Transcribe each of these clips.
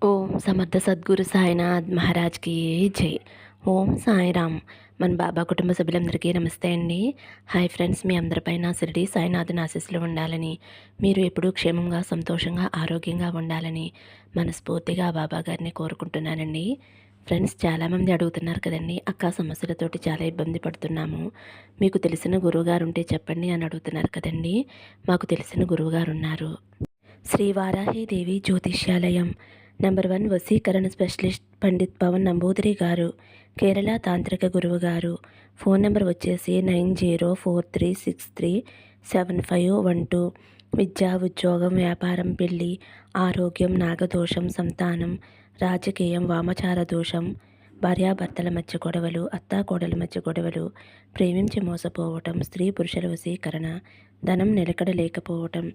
ఓం సమర్థ సద్గురు సాయినాథ్ మహారాజ్కి జై. ఓం సాయిరామ్. మన బాబా కుటుంబ సభ్యులందరికీ నమస్తే అండి. హాయ్ ఫ్రెండ్స్, మీ అందరిపైన షిరిడి సాయినాథుని ఆశీస్సులు ఉండాలని, మీరు ఎప్పుడూ క్షేమంగా సంతోషంగా ఆరోగ్యంగా ఉండాలని మనస్ఫూర్తిగా బాబా గారిని కోరుకుంటున్నానండి. ఫ్రెండ్స్, చాలామంది అడుగుతున్నారు కదండి, అక్క సమస్యలతోటి చాలా ఇబ్బంది పడుతున్నాము, మీకు తెలిసిన గురువుగారు ఉంటే చెప్పండి అని అడుగుతున్నారు కదండి. మాకు తెలిసిన గురువుగారు ఉన్నారు. శ్రీ వారాహిదేవి జ్యోతిష్యాలయం నంబర్ 1 వశీకరణ స్పెషలిస్ట్ పండిత్ పవన్ నంబూదిరి గారు, కేరళ తాంత్రిక గురువు గారు. ఫోన్ నెంబర్ వచ్చేసి 9043637512. విద్య, ఉద్యోగం, వ్యాపారం, పెళ్లి, ఆరోగ్యం, నాగదోషం, సంతానం, రాజకీయం, వామచార దోషం, భార్యాభర్తల మధ్య గొడవలు, అత్తాకోడల మధ్య గొడవలు, ప్రేమించి మోసపోవటం, స్త్రీ పురుషుల వశీకరణ, ధనం నిలకడ లేకపోవటం,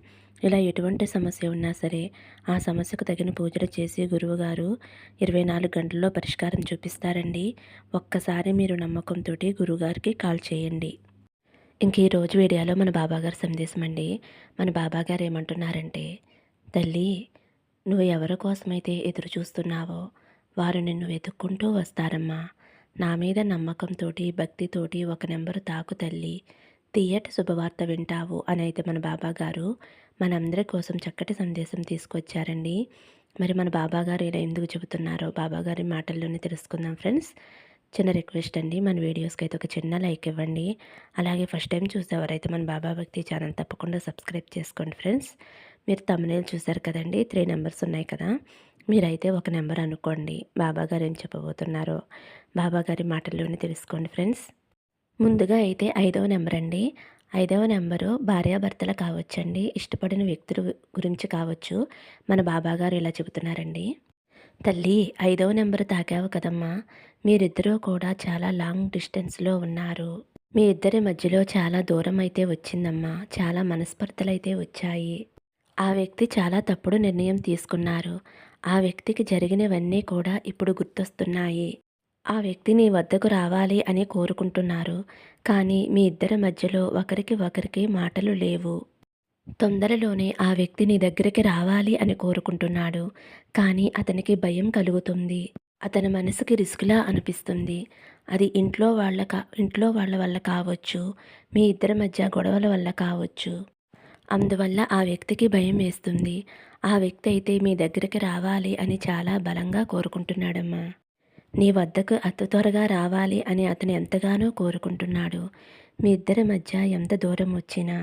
ఇలా ఎటువంటి సమస్య ఉన్నా సరే ఆ సమస్యకు తగిన పూజలు చేసి గురువుగారు 24 గంటల్లో పరిష్కారం చూపిస్తారండి. ఒక్కసారి మీరు నమ్మకంతో గురువుగారికి కాల్ చేయండి. ఇంక ఈరోజు వీడియోలో మన బాబాగారు సందేశం అండి. మన బాబాగారు ఏమంటున్నారంటే, తల్లి, నువ్వు ఎవరి కోసమైతే ఎదురు చూస్తున్నావో వారు నిన్ను వెతుక్కుంటూ వస్తారమ్మా. నా మీద నమ్మకంతోటి భక్తితోటి ఒక నెంబరు తాకు తల్లి, తీయటి శుభవార్త వింటావు అని అయితే మన బాబాగారు మనందరి కోసం చక్కటి సందేశం తీసుకొచ్చారండి. మరి మన బాబాగారు ఇలా ఎందుకు చెబుతున్నారో బాబాగారి మాటల్లోనే తెలుసుకుందాం ఫ్రెండ్స్. చిన్న రిక్వెస్ట్ అండి, మన వీడియోస్కి అయితే ఒక చిన్న లైక్ ఇవ్వండి. అలాగే ఫస్ట్ టైం చూసేవారైతే మన బాబా భక్తి ఛానల్ తప్పకుండా సబ్స్క్రైబ్ చేసుకోండి ఫ్రెండ్స్. మీరు తమ్మునేలు చూశారు కదండి, 3 నెంబర్స్ ఉన్నాయి కదా, మీరైతే ఒక నెంబర్ అనుకోండి. బాబాగారు ఏం చెప్పబోతున్నారో బాబాగారి మాటల్లోనే తెలుసుకోండి ఫ్రెండ్స్. ముందుగా అయితే 5వ నెంబర్ అండి. 5వ నెంబరు భార్యాభర్తలు కావచ్చండి, ఇష్టపడిన వ్యక్తుల గురించి కావచ్చు. మన బాబాగారు ఇలా చెబుతున్నారండి. తల్లి, 5వ నెంబరు తాకావు కదమ్మా, మీరిద్దరూ కూడా చాలా లాంగ్ డిస్టెన్స్లో ఉన్నారు. మీ ఇద్దరి మధ్యలో చాలా దూరం అయితే వచ్చిందమ్మా, చాలా మనస్పర్ధలైతే వచ్చాయి. ఆ వ్యక్తి చాలా తప్పుడు నిర్ణయం తీసుకున్నారు. ఆ వ్యక్తికి జరిగినవన్నీ కూడా ఇప్పుడు గుర్తొస్తున్నాయి. ఆ వ్యక్తి నీ వద్దకు రావాలి అని కోరుకుంటున్నారు. కానీ మీ ఇద్దరి మధ్యలో ఒకరికి మాటలు లేవు. తొందరలోనే ఆ వ్యక్తి నీ దగ్గరికి రావాలి అని కోరుకుంటున్నాడు. కానీ అతనికి భయం కలుగుతుంది. అతని మనసుకి రిస్క్లా అనిపిస్తుంది. అది ఇంట్లో వాళ్ళ వల్ల కావచ్చు, మీ ఇద్దరి మధ్య గొడవల వల్ల కావచ్చు. అందువల్ల ఆ వ్యక్తికి భయం వేస్తుంది. ఆ వ్యక్తి అయితే మీ దగ్గరికి రావాలి అని చాలా బలంగా కోరుకుంటున్నాడమ్మా. నీ వద్దకు అతి త్వరగా రావాలి అని అతను ఎంతగానో కోరుకుంటున్నాడు. మీ ఇద్దరి మధ్య ఎంత దూరం వచ్చినా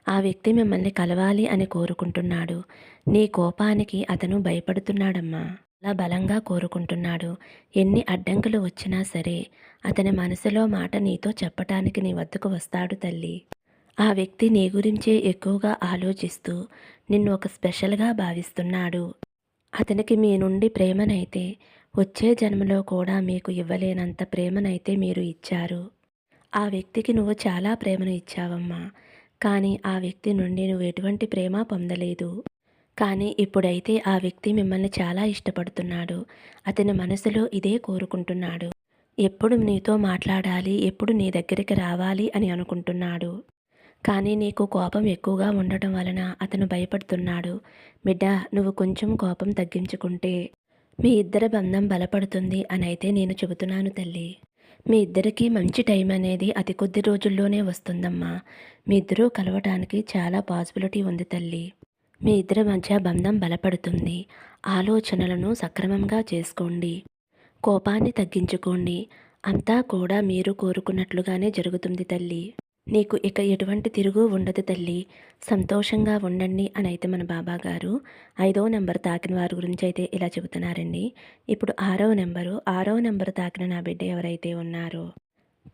ఆ వ్యక్తి మిమ్మల్ని కలవాలి అని కోరుకుంటున్నాడు. నీ కోపానికి అతను భయపడుతున్నాడమ్మా. అలా బలంగా కోరుకుంటున్నాడు. ఎన్ని అడ్డంకులు వచ్చినా సరే అతని మనసులో మాట నీతో చెప్పటానికి నీ వద్దకు వస్తాడు తల్లి. ఆ వ్యక్తి నీ గురించే ఎక్కువగా ఆలోచిస్తూ నిన్ను ఒక స్పెషల్గా భావిస్తున్నాడు. అతనికి మీ నుండి ప్రేమనైతే వచ్చే జన్మలో కూడా మీకు ఇవ్వలేనంత ప్రేమనైతే మీరు ఇచ్చారు. ఆ వ్యక్తికి నువ్వు చాలా ప్రేమను ఇచ్చావమ్మా. కానీ ఆ వ్యక్తి నుండి నువ్వు ఎటువంటి ప్రేమ పొందలేదు. కానీ ఇప్పుడైతే ఆ వ్యక్తి మిమ్మల్ని చాలా ఇష్టపడుతున్నాడు. అతని మనసులో ఇదే కోరుకుంటున్నాడు. ఎప్పుడు నీతో మాట్లాడాలి, ఎప్పుడు నీ దగ్గరికి రావాలి అని అనుకుంటున్నాడు. కానీ నీకు కోపం ఎక్కువగా ఉండటం వలన అతను భయపడుతున్నాడు. బిడ్డ, నువ్వు కొంచెం కోపం తగ్గించుకుంటే మీ ఇద్దరి బంధం బలపడుతుంది అని అయితే నేను చెబుతున్నాను తల్లి. మీ ఇద్దరికీ మంచి టైం అనేది అతి కొద్ది రోజుల్లోనే వస్తుందమ్మా. మీ ఇద్దరూ కలవటానికి చాలా పాసిబిలిటీ ఉంది తల్లి. మీ ఇద్దరి మధ్య బంధం బలపడుతుంది. ఆలోచనలను సక్రమంగా చేసుకోండి. కోపాన్ని తగ్గించుకోండి. అంతా కూడా మీరు కోరుకున్నట్లుగానే జరుగుతుంది తల్లి. నీకు ఇక ఎటువంటి తిరుగు ఉండదు తల్లి. సంతోషంగా ఉండండి అని అయితే మన బాబాగారు 5వ నెంబర్ తాకిన వారి గురించి అయితే ఇలా చెబుతున్నారండి. ఇప్పుడు 6వ నెంబరు తాకిన నా బిడ్డ ఎవరైతే ఉన్నారో,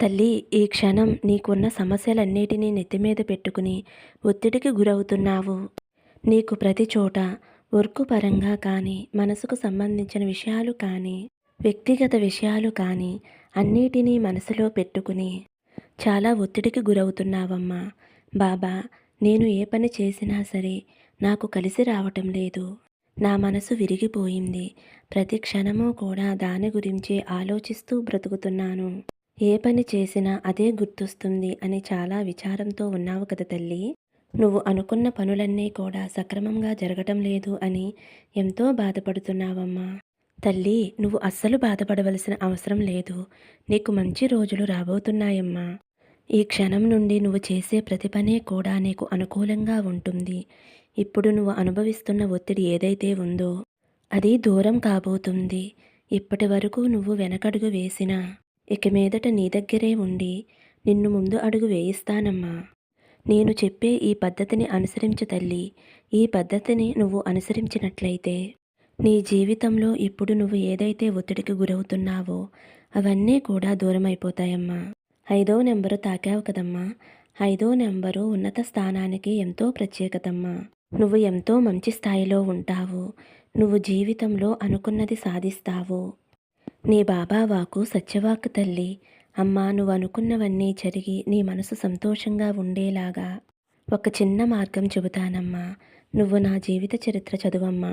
తల్లి, ఈ క్షణం నీకున్న సమస్యలన్నిటినీ నెత్తిమీద పెట్టుకుని ఒత్తిడికి గురవుతున్నావు. నీకు ప్రతి చోట వర్క్ పరంగా కానీ, మనసుకు సంబంధించిన విషయాలు కానీ, వ్యక్తిగత విషయాలు కానీ అన్నిటినీ మనసులో పెట్టుకుని చాలా ఒత్తిడికి గురవుతున్నావమ్మా. బాబా, నేను ఏ పని చేసినా సరే నాకు కలిసి రావటం లేదు. నా మనసు విరిగిపోయింది. ప్రతి క్షణము కూడా దాని గురించే ఆలోచిస్తూ బ్రతుకుతున్నాను. ఏ పని చేసినా అదే గుర్తొస్తుంది అని చాలా విచారంతో ఉన్నావు కదా తల్లి. నువ్వు అనుకున్న పనులన్నీ కూడా సక్రమంగా జరగటం లేదు అని ఎంతో బాధపడుతున్నావమ్మా. తల్లి, నువ్వు అస్సలు బాధపడవలసిన అవసరం లేదు. నీకు మంచి రోజులు రాబోతున్నాయమ్మా. ఈ క్షణం నుండి నువ్వు చేసే ప్రతి పని కూడా నీకు అనుకూలంగా ఉంటుంది. ఇప్పుడు నువ్వు అనుభవిస్తున్న ఒత్తిడి ఏదైతే ఉందో అది దూరం కాబోతుంది. ఇప్పటి వరకు నువ్వు వెనకడుగు వేసినా ఇక మీదట నీ దగ్గరే ఉండి నిన్ను ముందు అడుగు వేయిస్తానమ్మా. నేను చెప్పే ఈ పద్ధతిని అనుసరించు తల్లి. ఈ పద్ధతిని నువ్వు అనుసరించినట్లయితే నీ జీవితంలో ఇప్పుడు నువ్వు ఏదైతే ఒత్తిడికి గురవుతున్నావో అవన్నీ కూడా దూరమైపోతాయమ్మా. 5వ నెంబరు తాకావు కదమ్మా. 5వ నెంబరు ఉన్నత స్థానానికి ఎంతో ప్రత్యేకతమ్మా. నువ్వు ఎంతో మంచి స్థాయిలో ఉంటావు. నువ్వు జీవితంలో అనుకున్నది సాధిస్తావు. నీ బాబా వాకు సత్యవాక్కు తల్లి. అమ్మా, నువ్వు అనుకున్నవన్నీ జరిగి నీ మనసు సంతోషంగా ఉండేలాగా ఒక చిన్న మార్గం చెబుతానమ్మా. నువ్వు నా జీవిత చరిత్ర చదువమ్మా.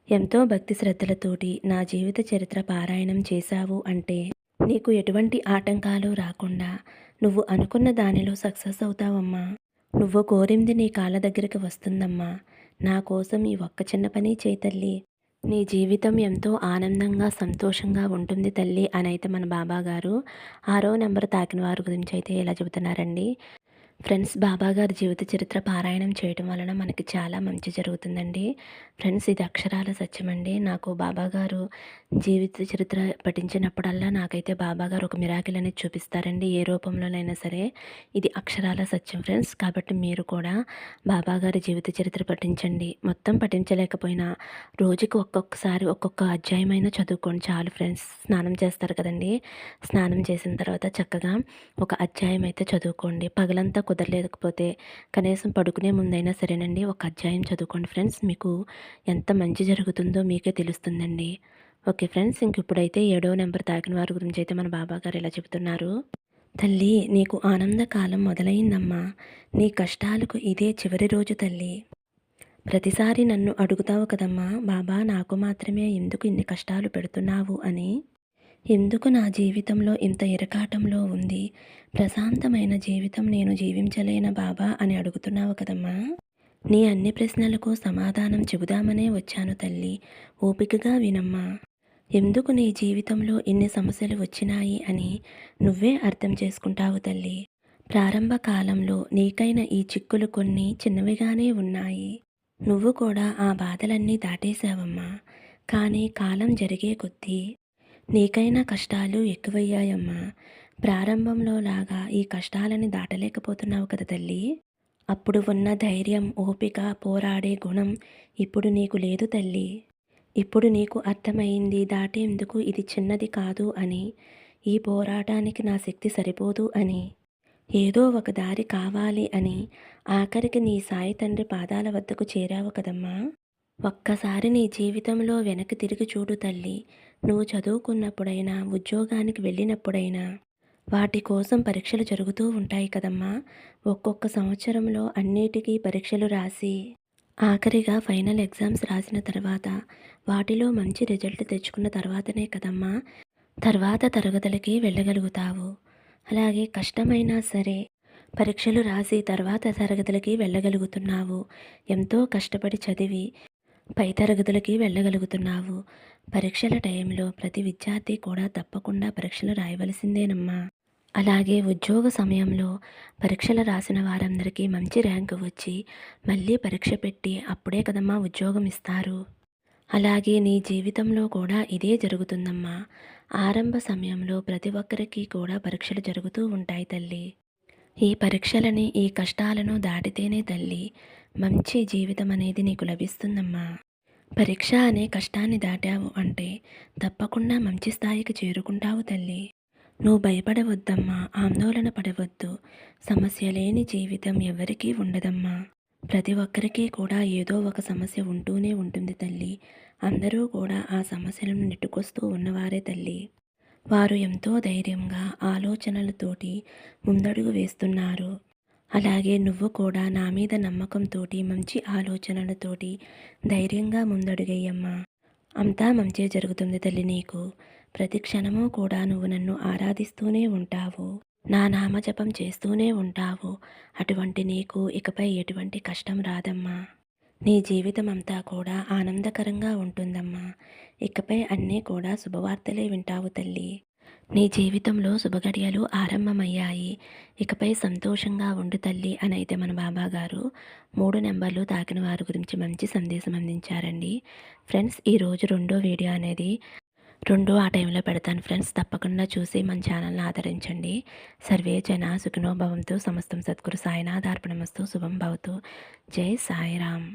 ఎంతో భక్తి శ్రద్ధలతోటి నా జీవిత చరిత్ర పారాయణం చేశావు అంటే నీకు ఎటువంటి ఆటంకాలు రాకుండా నువ్వు అనుకున్న దానిలో సక్సెస్ అవుతావమ్మా. నువ్వు కోరింది నీ కాళ్ళ దగ్గరికి వస్తుందమ్మా. నా కోసం ఈ ఒక్క చిన్న పని చేయి తల్లి. నీ జీవితం ఎంతో ఆనందంగా సంతోషంగా ఉంటుంది తల్లి అని అయితే మన బాబాగారు 6వ నెంబర్ తాకిన వారి గురించి అయితే ఇలా చెబుతున్నారండి. ఫ్రెండ్స్, బాబాగారి జీవిత చరిత్ర పారాయణం చేయటం వలన మనకి చాలా మంచి జరుగుతుందండి. ఫ్రెండ్స్, ఇది అక్షరాల సత్యమండి. నాకు బాబాగారు జీవిత చరిత్ర పఠించినప్పుడల్లా నాకైతే బాబాగారు ఒక మిరాకిల్ అనేది చూపిస్తారండి, ఏ రూపంలోనైనా సరే. ఇది అక్షరాల సత్యం ఫ్రెండ్స్. కాబట్టి మీరు కూడా బాబాగారి జీవిత చరిత్ర పఠించండి. మొత్తం పఠించలేకపోయినా రోజుకి ఒక్కొక్కసారి ఒక్కొక్క అధ్యాయమైనా చదువుకోండి చాలు ఫ్రెండ్స్. స్నానం చేస్తారు కదండి, స్నానం చేసిన తర్వాత చక్కగా ఒక అధ్యాయం అయితే చదువుకోండి. పగలంతా కుదరలేకపోతే కనీసం పడుకునే ముందైనా సరేనండి ఒక అధ్యాయం చదువుకోండి ఫ్రెండ్స్. మీకు ఎంత మంచి జరుగుతుందో మీకే తెలుస్తుందండి. ఓకే ఫ్రెండ్స్, ఇంక ఇప్పుడైతే 7వ నెంబర్ తాకిన వారి గురించి అయితే మన బాబాగారు ఇలా చెబుతున్నారు. తల్లి, నీకు ఆనందకాలం మొదలైందమ్మా. నీ కష్టాలకు ఇదే చివరి రోజు తల్లి. ప్రతిసారి నన్ను అడుగుతావు కదమ్మా, బాబా నాకు మాత్రమే ఎందుకు ఇన్ని కష్టాలు పెడుతున్నావు అని. ఎందుకు నా జీవితంలో ఇంత ఇరకాటంలో ఉంది, ప్రశాంతమైన జీవితం నేను జీవించలేనా బాబా అని అడుగుతున్నావు కదమ్మా. నీ అన్ని ప్రశ్నలకు సమాధానం చెబుదామనే వచ్చాను తల్లి. ఓపికగా వినమ్మా. ఎందుకు నీ జీవితంలో ఇన్ని సమస్యలు వచ్చినాయి అని నువ్వే అర్థం చేసుకుంటావు తల్లి. ప్రారంభ కాలంలో నీకైన ఈ చిక్కులు కొన్ని చిన్నవిగానే ఉన్నాయి. నువ్వు కూడా ఆ బాధలన్నీ దాటేశావమ్మా. కానీ కాలం జరిగే కొద్దీ నీకైనా కష్టాలు ఎక్కువయ్యాయమ్మా. ప్రారంభంలో లాగా ఈ కష్టాలని దాటలేకపోతున్నావు కదా తల్లి. అప్పుడు ఉన్న ధైర్యం, ఓపిక, పోరాడే గుణం ఇప్పుడు నీకు లేదు తల్లి. ఇప్పుడు నీకు అర్థమైంది దాటేందుకు ఇది చిన్నది కాదు అని, ఈ పోరాటానికి నా శక్తి సరిపోదు అని, ఏదో ఒక దారి కావాలి అని ఆఖరికి నీ సాయి తండ్రి పాదాల వద్దకు చేరావు కదమ్మా. ఒక్కసారి నీ జీవితంలో వెనక్కి తిరిగి చూడు తల్లి. నువ్వు చదువుకున్నప్పుడైనా ఉద్యోగానికి వెళ్ళినప్పుడైనా వాటి కోసం పరీక్షలు జరుగుతూ ఉంటాయి కదమ్మా. ఒక్కొక్క సంవత్సరంలో అన్నిటికీ పరీక్షలు రాసి ఆఖరిగా ఫైనల్ ఎగ్జామ్స్ రాసిన తర్వాత వాటిలో మంచి రిజల్ట్ తెచ్చుకున్న తర్వాతనే కదమ్మా తర్వాత తరగతులకి వెళ్ళగలుగుతావు. అలాగే కష్టమైనా సరే పరీక్షలు రాసి తర్వాత తరగతులకి వెళ్ళగలుగుతున్నావు. ఎంతో కష్టపడి చదివి పై తరగతులకి వెళ్ళగలుగుతున్నావు. పరీక్షల టైంలో ప్రతి విద్యార్థి కూడా తప్పకుండా పరీక్షలు రాయవలసిందేనమ్మా. అలాగే ఉద్యోగ సమయంలో పరీక్షలు రాసిన వారందరికీ మంచి ర్యాంకు వచ్చి మళ్ళీ పరీక్ష పెట్టి అప్పుడే కదమ్మా ఉద్యోగం ఇస్తారు. అలాగే నీ జీవితంలో కూడా ఇదే జరుగుతుందమ్మా. ఆరంభ సమయంలో ప్రతి ఒక్కరికి కూడా పరీక్షలు జరుగుతూ ఉంటాయి తల్లి. ఈ పరీక్షలని, ఈ కష్టాలను దాటితేనే తల్లి మంచి జీవితం అనేది నీకు లభిస్తుందమ్మా. పరీక్ష అనే కష్టాన్ని దాటావు అంటే తప్పకుండా మంచి స్థాయికి చేరుకుంటావు తల్లి. నువ్వు భయపడవద్దమ్మా, ఆందోళన పడవద్దు. సమస్య లేని జీవితం ఎవరికీ ఉండదమ్మా. ప్రతి ఒక్కరికి కూడా ఏదో ఒక సమస్య ఉంటూనే ఉంటుంది తల్లి. అందరూ కూడా ఆ సమస్యలను నెట్టుకొస్తూ ఉన్నవారే తల్లి. వారు ఎంతో ధైర్యంగా ఆలోచనలతోటి ముందడుగు వేస్తున్నారు. అలాగే నువ్వు కూడా నా మీద నమ్మకంతోటి మంచి ఆలోచనలతోటి ధైర్యంగా ముందడుగేయమ్మా. అంతా మంచే జరుగుతుంది తల్లి నీకు. ప్రతి క్షణము కూడా నువ్వు నన్ను ఆరాధిస్తూనే ఉంటావు. నా నామజపం చేస్తూనే ఉంటావు. అటువంటి నీకు ఇకపై ఎటువంటి కష్టం రాదమ్మా. నీ జీవితమంతా కూడా ఆనందకరంగా ఉంటుందమ్మా. ఇకపై అన్నీ కూడా శుభవార్తలే వింటావు తల్లి. నీ జీవితంలో శుభగడియలు ఆరంభమయ్యాయి. ఇకపై సంతోషంగా ఉండు తల్లి అనైతే మన బాబాగారు 3 నెంబర్లు తాకిన వారి గురించి మంచి సందేశం అందించారండి. ఫ్రెండ్స్, ఈరోజు రెండో వీడియో అనేది ఆ టైంలో పెడతాను ఫ్రెండ్స్. తప్పకుండా చూసి మన ఛానల్ని ఆదరించండి. సర్వే జన సుఖినో భవంతు. సమస్తం సద్గురు సాయినాథార్పణమస్తు. శుభం భవతు. జై సాయిరామ్.